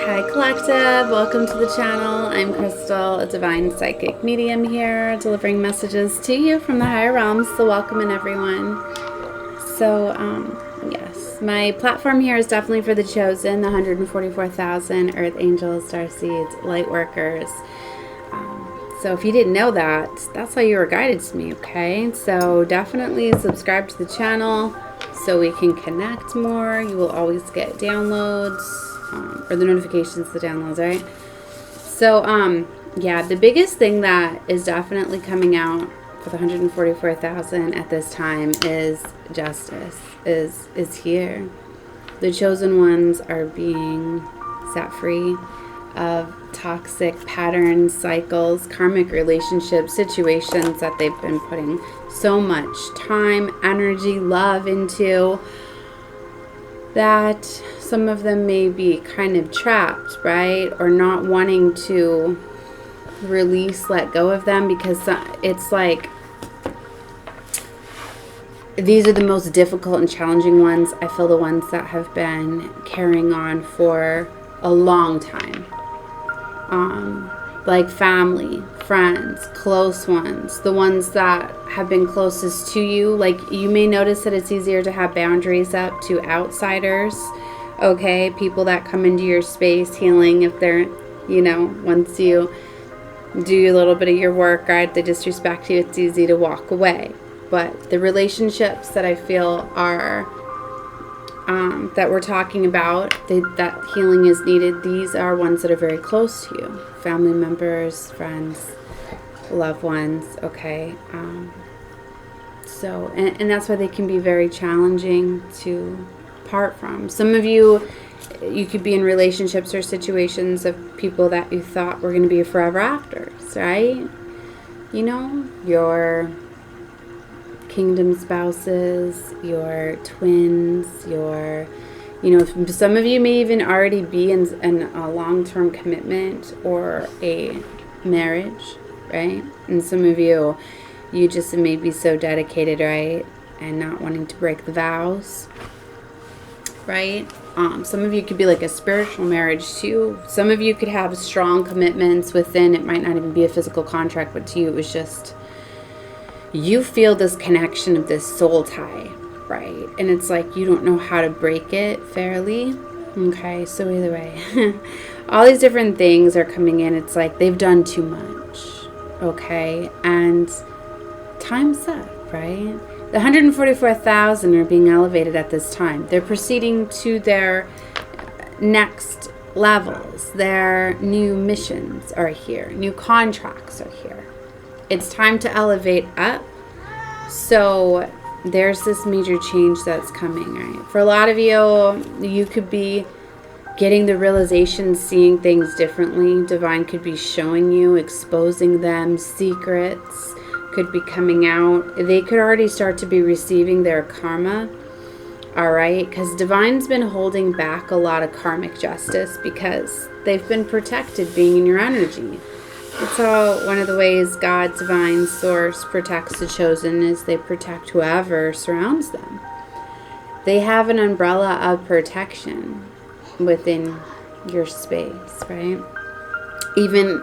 Hi Collective, welcome to the channel. I'm Crystal, a divine psychic medium here, delivering messages to you from the higher realms, so welcome in everyone. So, yes, my platform here is definitely for the chosen, the 144,000 Earth Angels, Starseeds, Lightworkers. So if you didn't know that, that's how you were guided to me, okay? So definitely subscribe to the channel so we can connect more. You will always get downloads, or the notifications, the downloads, right? So, yeah, the biggest thing that is definitely coming out for the 144,000 at this time is justice is here. The chosen ones are being set free of toxic patterns, cycles, karmic relationships, situations that they've been putting so much time, energy, love into, that some of them may be kind of trapped, right? Or not wanting to release, let go of them, because it's like these are the most difficult and challenging ones. I feel the ones that have been carrying on for a long time. Like family, friends, close ones, the ones that have been closest to you. Like, you may notice that it's easier to have boundaries up to outsiders, okay? People that come into your space, healing, if they're, you know, once you do a little bit of your work, right, they disrespect you, it's easy to walk away. But the relationships that I feel are that we're talking about, that healing is needed, these are ones that are very close to you. Family members, friends, loved ones, okay? So, and that's why they can be very challenging to part from. Some of you could be in relationships or situations of people that you thought were going to be forever afters, right? You know, your kingdom spouses, your twins, your, you know, some of you may even already be in a long-term commitment or a marriage, right? And some of you just may be so dedicated, right? And not wanting to break the vows, right? Some of you could be like a spiritual marriage too. Some of you could have strong commitments within. It might not even be a physical contract, but to you it was just, you feel this connection of this soul tie, right? And it's like you don't know how to break it fairly. Okay, so either way, all these different things are coming in. It's like they've done too much, okay? And time's up, right? The 144,000 are being elevated at this time. They're proceeding to their next levels. Their new missions are here. New contracts are here. It's time to elevate up. So there's this major change that's coming, right? For a lot of you, you could be getting the realization, seeing things differently. Divine could be showing you, exposing them. Secrets could be coming out. They could already start to be receiving their karma, all right? Because Divine's been holding back a lot of karmic justice because they've been protected being in your energy. It's how one of the ways God, divine source, protects the chosen is they protect whoever surrounds them. They have an umbrella of protection within your space, right? Even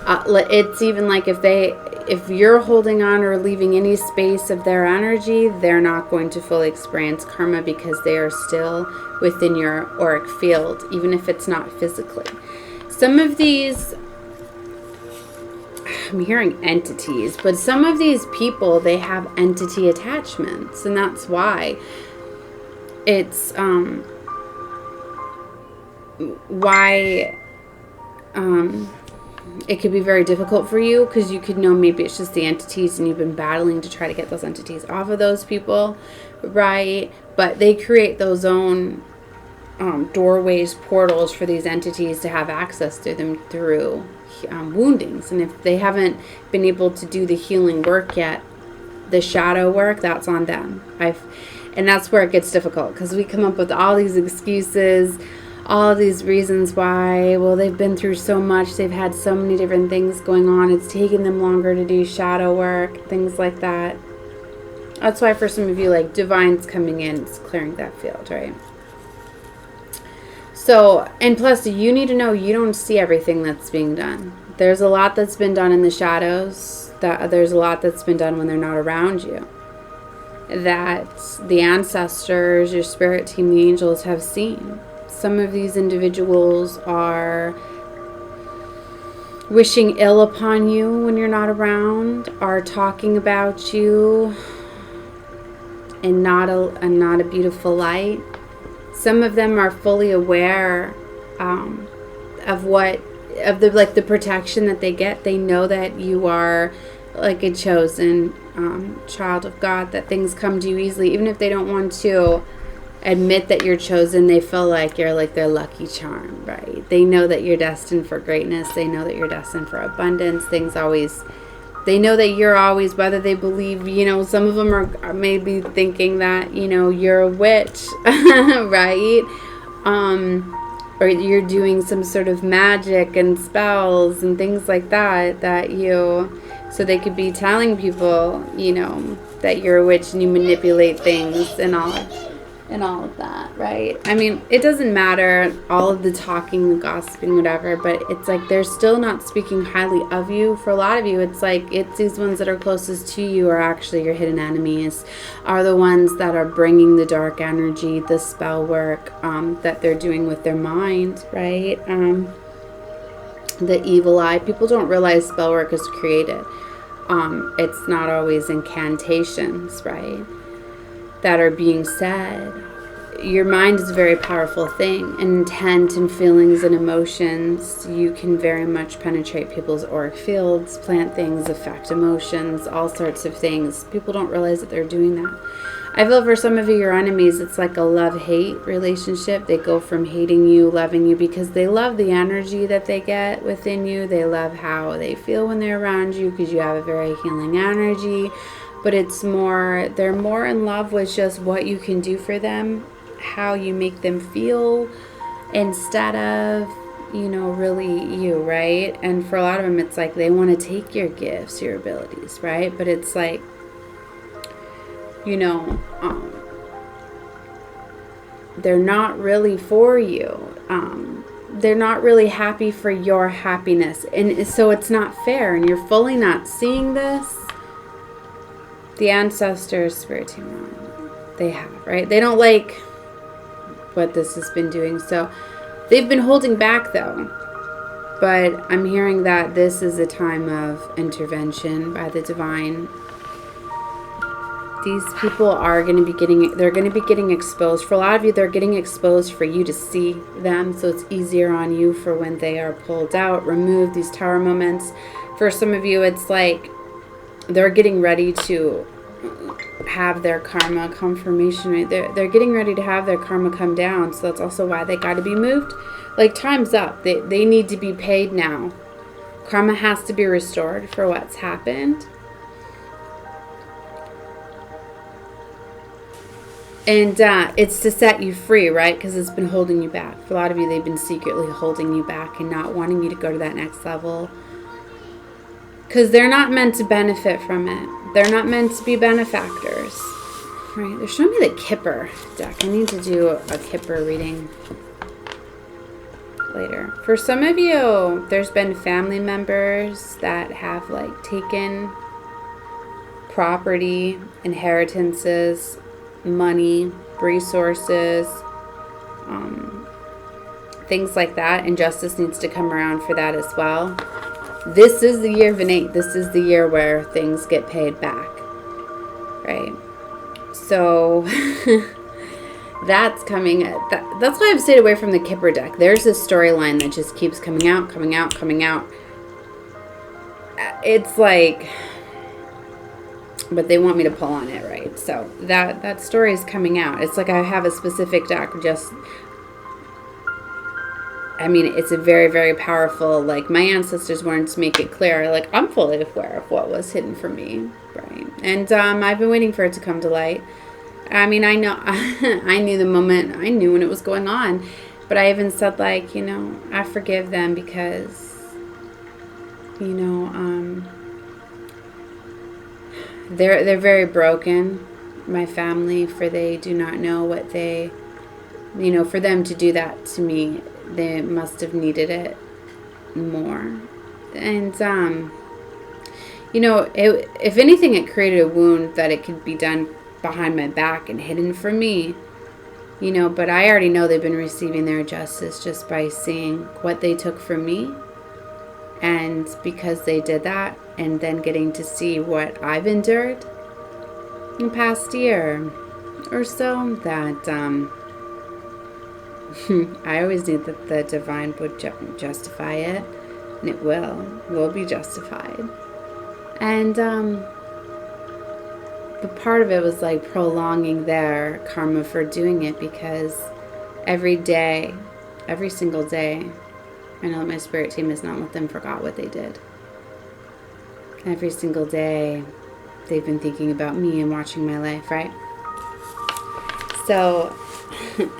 it's even like if you're holding on or leaving any space of their energy, they're not going to fully experience karma because they are still within your auric field, even if it's not physically. Some of these, I'm hearing entities, but some of these people, they have entity attachments, and that's why it's it could be very difficult for you, because you could know maybe it's just the entities and you've been battling to try to get those entities off of those people, right? But they create those own doorways, portals for these entities to have access to them through woundings. And if they haven't been able to do the healing work yet, the shadow work, that's on them. And that's where it gets difficult, because we come up with all these excuses, all these reasons why. Well, they've been through so much, they've had so many different things going on, it's taking them longer to do shadow work, things like that. That's why for some of you, like, Divine's coming in, it's clearing that field, right? So, and plus, you need to know you don't see everything that's being done. There's a lot that's been done in the shadows. There's a lot that's been done when they're not around you. That the ancestors, your spirit team, the angels have seen. Some of these individuals are wishing ill upon you when you're not around, are talking about you in not a beautiful light. Some of them are fully aware of the protection that they get. They know that you are like a chosen child of God, that things come to you easily. Even if they don't want to admit that you're chosen, they feel like you're like their lucky charm, right? They know that you're destined for greatness. They know that you're destined for abundance. They know that you're always, whether they believe, some of them are maybe thinking that, you're a witch, right? Or you're doing some sort of magic and spells and things like that, so they could be telling people, that you're a witch and you manipulate things and all of that, right? I mean, it doesn't matter, all of the talking, the gossiping, whatever, but it's like they're still not speaking highly of you. For a lot of you, it's like it's these ones that are closest to you are actually your hidden enemies, are the ones that are bringing the dark energy, the spell work that they're doing with their mind, right? The evil eye. People don't realize spell work is created. It's not always incantations, right, that are being said. Your mind is a very powerful thing. Intent and feelings and emotions, you can very much penetrate people's auric fields, plant things, affect emotions, all sorts of things. People don't realize that they're doing that. I feel for some of you, your enemies, it's like a love-hate relationship. They go from hating you, loving you, because they love the energy that they get within you. They love how they feel when they're around you, because you have a very healing energy. But they're more in love with just what you can do for them, how you make them feel, instead of, really you, right? And for a lot of them, it's like they want to take your gifts, your abilities, right? But it's like, they're not really for you. They're not really happy for your happiness. And so it's not fair, and you're fully not seeing this. The ancestors, spirit team, they have, right? They don't like what this has been doing. So they've been holding back, though. But I'm hearing that this is a time of intervention by the divine. These people are going to be getting exposed. For a lot of you, they're getting exposed for you to see them. So it's easier on you for when they are pulled out, removed, these tower moments. For some of you, it's like they're getting ready to have their karma confirmation, right? They're getting ready to have their karma come down. So that's also why they got to be moved. Like, time's up. They need to be paid now. Karma has to be restored for what's happened. And it's to set you free, right? Because it's been holding you back. For a lot of you, they've been secretly holding you back and not wanting you to go to that next level. Because they're not meant to benefit from it. They're not meant to be benefactors. Right? They're showing me the Kipper deck. I need to do a Kipper reading later. For some of you, there's been family members that have taken property, inheritances, money, resources, things like that, and justice needs to come around for that as well. This is the year of Anate. This is the year where things get paid back, right? So that's coming. That's why I've stayed away from the Kipper deck. There's a storyline that just keeps coming out. It's like, but they want me to pull on it, right? So that story is coming out. It's like I have a specific deck. It's a very, very powerful, my ancestors wanted to make it clear, I'm fully aware of what was hidden from me, right? And I've been waiting for it to come to light. I know, I knew the moment, I knew when it was going on, but I even said, I forgive them because, they're very broken, my family, for they do not know what they You know, for them to do that to me, they must have needed it more. And, you know, if anything, it created a wound that it could be done behind my back and hidden from me. You know, but I already know they've been receiving their justice just by seeing what they took from me. And because they did that, and then getting to see what I've endured in the past year or so, that I always knew that the divine would justify it, and it will be justified. And but part of it was like prolonging their karma for doing it, because every day, every single day, I know that my spirit team has not let them forgot what they did. Every single day, they've been thinking about me and watching my life, right? So,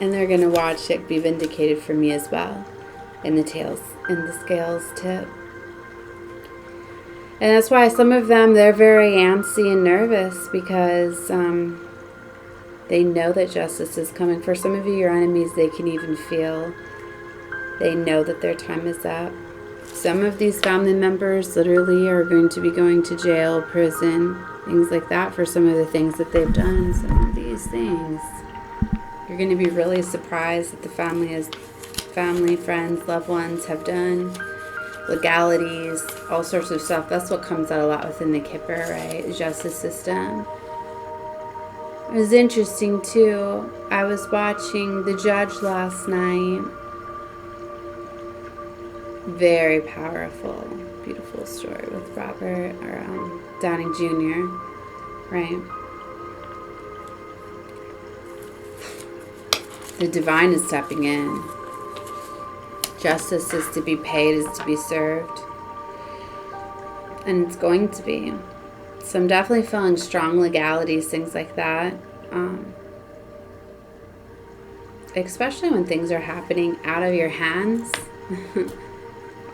and they're going to watch it be vindicated for me as well. And the scales tip. And that's why some of them, they're very antsy and nervous, because they know that justice is coming. For some of you, your enemies, they can even feel, they know that their time is up. Some of these family members literally are going to be going to jail, prison, things like that for some of the things that they've done. Some of these things. You're going to be really surprised that the family, friends, loved ones have done. Legalities, all sorts of stuff. That's what comes out a lot within the Kipper, right? The justice system. It was interesting too. I was watching the judge last night. Very powerful, beautiful story with Robert Downing Jr. Right? The divine is stepping in. Justice is to be paid, is to be served. And it's going to be. So I'm definitely feeling strong legalities, things like that. Especially when things are happening out of your hands.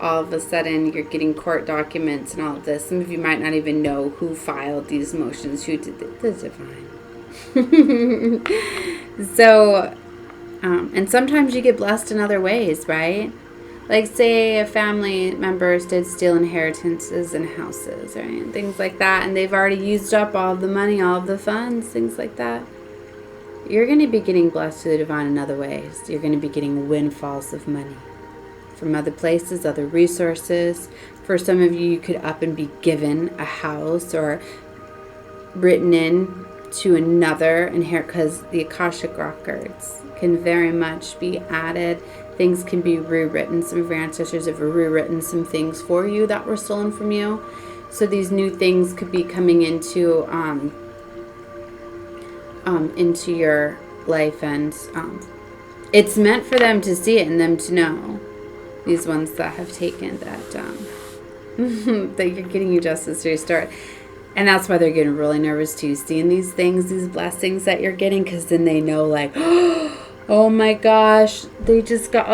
All of a sudden, you're getting court documents and all of this. Some of you might not even know who filed these motions, who did the divine. So... and sometimes you get blessed in other ways, right? Like, say a family members did steal inheritances and houses, right? And things like that. And they've already used up all of the money, all of the funds, things like that. You're going to be getting blessed to the divine in other ways. You're going to be getting windfalls of money from other places, other resources. For some of you, you could up and be given a house or written in to another inherit, because the Akashic records can very much be added. Things can be rewritten. Some of your ancestors have rewritten some things for you that were stolen from you. So these new things could be coming into your life, and it's meant for them to see it and them to know. These ones that have taken that that you're getting your justice restored. And that's why they're getting really nervous too, seeing these things, these blessings that you're getting, because then they know, like, oh my gosh, they just got,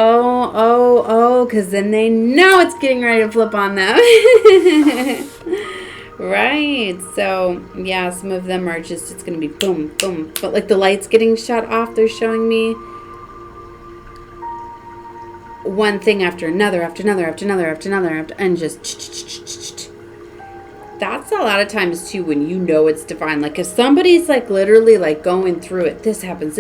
because then they know it's getting ready to flip on them. Right. So, yeah, some of them are just, it's going to be boom, boom. But like the lights getting shut off, they're showing me one thing after another, and just that's a lot of times too when you know it's divine. Like if somebody's like literally like going through it, this happens,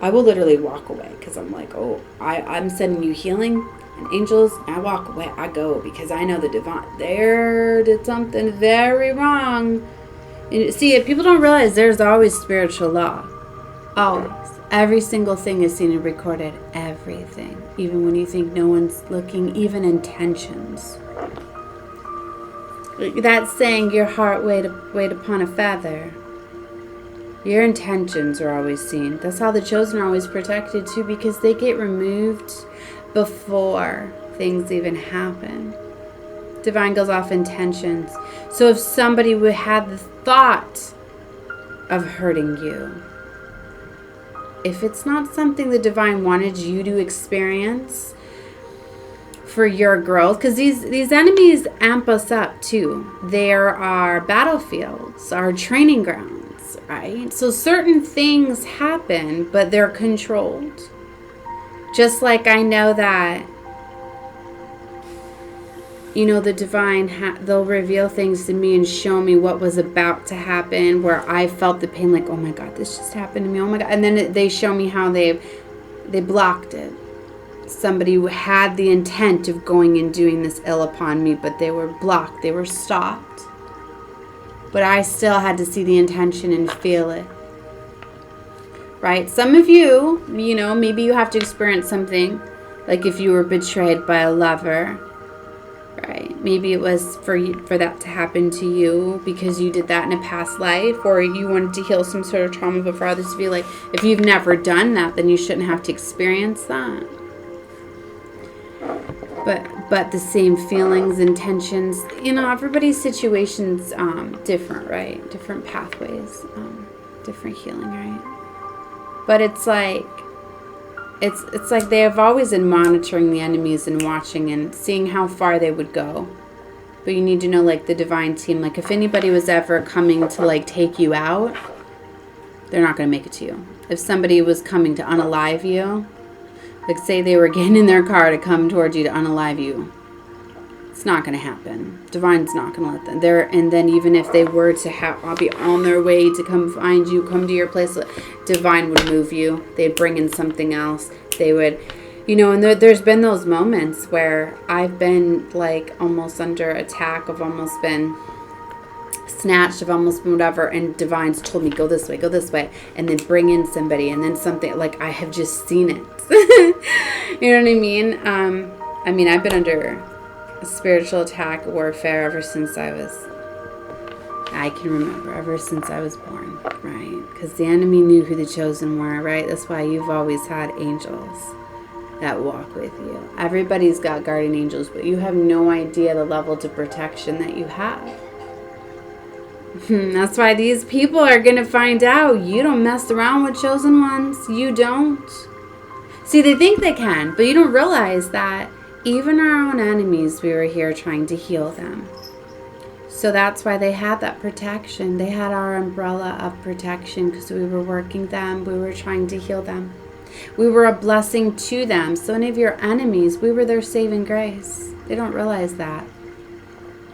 I will literally walk away, because I'm like, oh, I'm sending you healing and angels. I walk away, I go, because I know the divine there did something very wrong. And see, if people don't realize, there's always spiritual law. Always. Every single thing is seen and recorded. Everything. Even when you think no one's looking, even intentions. That's saying your heart weighed upon a feather. Your intentions are always seen. That's how the chosen are always protected too, because they get removed before things even happen. Divine goes off intentions. So if somebody would have the thought of hurting you, if it's not something the divine wanted you to experience for your growth, because these enemies amp us up too. There are battlefields, our training grounds, right? So certain things happen, but they're controlled. Just like I know that, you know, the divine, they'll reveal things to me and show me what was about to happen, where I felt the pain, like, oh my God, this just happened to me, oh my God. And then they show me how they blocked it. Somebody who had the intent of going and doing this ill upon me, but they were blocked, they were stopped. But I still had to see the intention and feel it. Right? Some of you, you know, maybe you have to experience something, like if you were betrayed by a lover. Right? Maybe it was for that to happen to you because you did that in a past life, or you wanted to heal some sort of trauma, but for others to be like, if you've never done that, then you shouldn't have to experience that. But the same feelings, intentions, you know, everybody's situation's different, right? Different pathways, different healing, right? But it's like they have always been monitoring the enemies and watching and seeing how far they would go. But you need to know, like, the divine team, like, if anybody was ever coming to, like, take you out, they're not going to make it to you. If somebody was coming to unalive you, like, say they were getting in their car to come towards you to unalive you, it's not going to happen. Divine's not going to let them. And then even if they were to be on their way to come find you, come to your place, Divine would move you. They'd bring in something else. They would, you know, and there's been those moments where I've been, like, almost under attack. I've almost been snatched, I've almost been whatever, and Divine's told me, go this way, and then bring in somebody, and then something, like, I have just seen it. You know what I mean? I've been under a spiritual attack, warfare ever since I can remember, ever since I was born, right? Because the enemy knew who the chosen were, right? That's why you've always had angels that walk with you. Everybody's got guardian angels, but you have no idea the level of protection that you have. That's why these people are going to find out you don't mess around with chosen ones. You don't. See, they think they can, but you don't realize that even our own enemies, we were here trying to heal them. So that's why they had that protection. They had our umbrella of protection because we were working them. We were trying to heal them. We were a blessing to them. So any of your enemies, we were their saving grace. They don't realize that.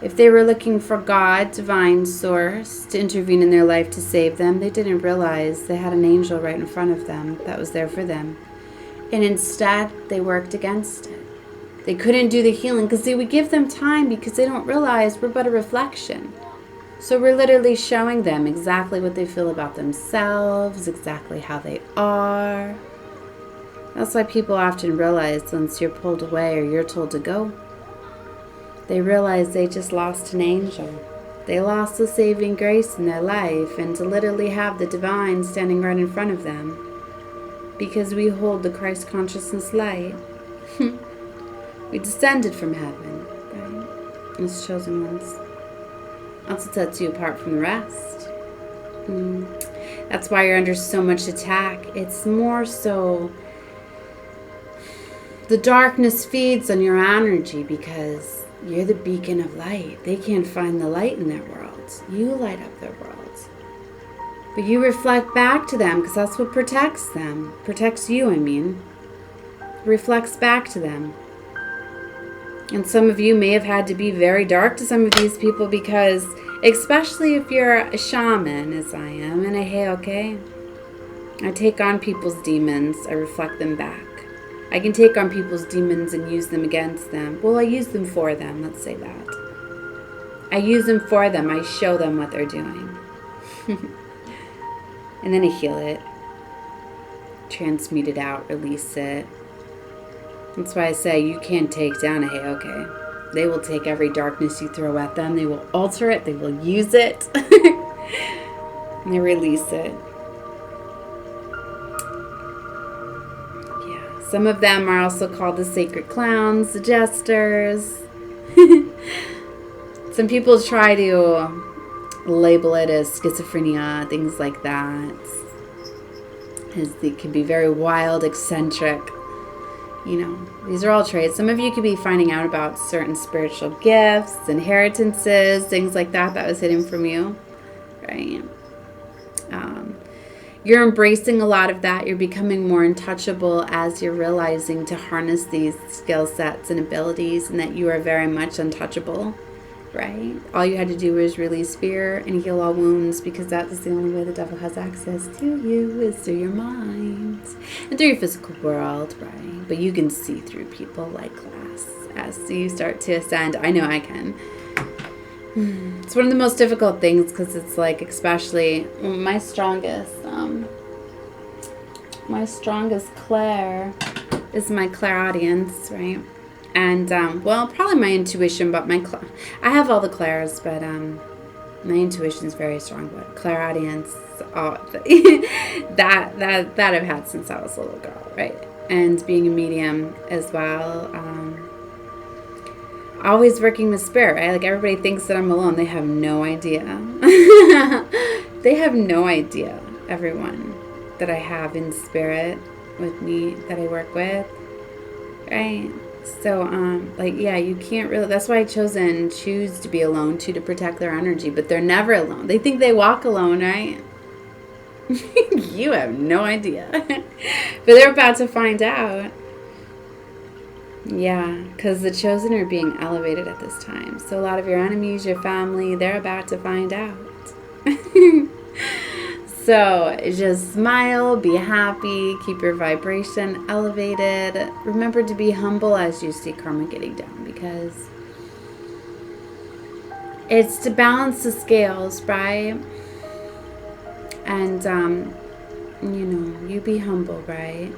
If they were looking for God, divine source, to intervene in their life to save them, they didn't realize they had an angel right in front of them that was there for them. And instead, they worked against it. They couldn't do the healing because they would give them time because they don't realize we're but a reflection. So we're literally showing them exactly what they feel about themselves, exactly how they are. That's why people often realize once you're pulled away or you're told to go, they realize they just lost an angel. They lost the saving grace in their life, and to literally have the divine standing right in front of them because we hold the Christ consciousness light. We descended from heaven, right? As chosen ones. That's what sets you apart from the rest. That's why you're under so much attack. It's more so the darkness feeds on your energy because you're the beacon of light. They can't find the light in their worlds. You light up their worlds. But you reflect back to them because that's what protects them. Protects you, I mean. Reflects back to them. And some of you may have had to be very dark to some of these people because, especially if you're a shaman, as I am, and I take on people's demons. I reflect them back. I can take on people's demons and use them against them. Well, I use them for them. Let's say that. I use them for them. I show them what they're doing. And then I heal it. Transmute it out. Release it. That's why I say you can't take down a They will take every darkness you throw at them. They will alter it. They will use it. And they release it. Yeah. Some of them are also called the sacred clowns, the jesters. Some people try to label it as schizophrenia, things like that. It can be very wild, eccentric. You know, these are all traits. Some of you could be finding out about certain spiritual gifts, inheritances, things like that was hidden from you, right? You're embracing a lot of that. You're becoming more untouchable as you're realizing to harness these skill sets and abilities, and that you are very much untouchable, right? All you had to do was release fear and heal all wounds, because that is the only way the devil has access to you, is through your mind and through your physical world, right? But you can see through people like glass as you start to ascend. I know I can. It's one of the most difficult things, because it's like, especially my strongest clair is my clairaudience, right? And well, probably my intuition, but I have all the clairs, but my intuition is very strong. But clairaudience, that I've had since I was a little girl, right? And being a medium as well. Always working with spirit, right? Like, everybody thinks that I'm alone. They have no idea. They have no idea, everyone, that I have in spirit with me that I work with, right? So, like, yeah, you can't really, that's why choose to be alone, to protect their energy, but they're never alone. They think they walk alone, right? You have no idea. But they're about to find out. Yeah, because the chosen are being elevated at this time. So a lot of your enemies, your family, they're about to find out. So just smile, be happy, keep your vibration elevated. Remember to be humble as you see karma getting down, because it's to balance the scales, right? And, you know, you be humble, right?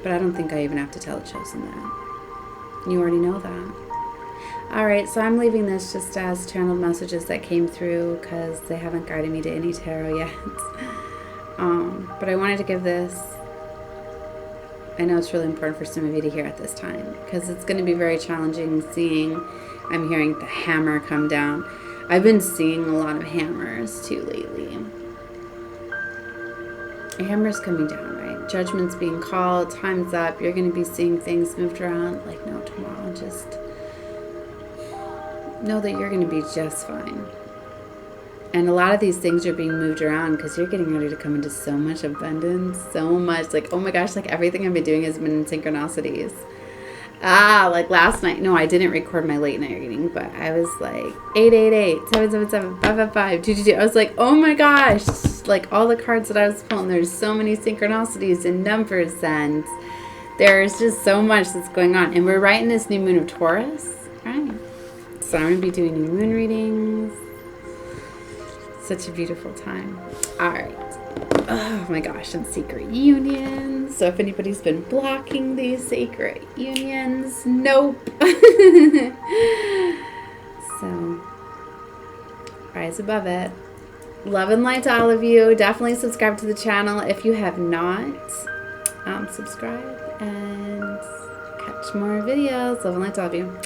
But I don't think I even have to tell the chosen that. You already know that. Alright, so I'm leaving this just as channeled messages that came through, because they haven't guided me to any tarot yet. But I wanted to give this. I know it's really important for some of you to hear at this time, because it's going to be very challenging seeing. I'm hearing the hammer come down. I've been seeing a lot of hammers too lately. A hammer's coming down, right? Judgment's being called, time's up, you're going to be seeing things moved around like no tomorrow. Just know that you're going to be just fine. And a lot of these things are being moved around because you're getting ready to come into so much abundance, so much, like, oh my gosh, like everything I've been doing has been in synchronicities. Like last night, no, I didn't record my late night reading, but I was like 888-777-555-222. I was like, oh my gosh, like all the cards that I was pulling, there's so many synchronicities and numbers, and there's just so much that's going on. And we're right in this new moon of Taurus, right? So I'm going to be doing new moon readings. Such a beautiful time. All right. Oh my gosh, and secret unions. So if anybody's been blocking these secret unions, nope. So rise above it. Love and light to all of you. Definitely subscribe to the channel if you have not. Subscribe and catch more videos. Love and light to all of you.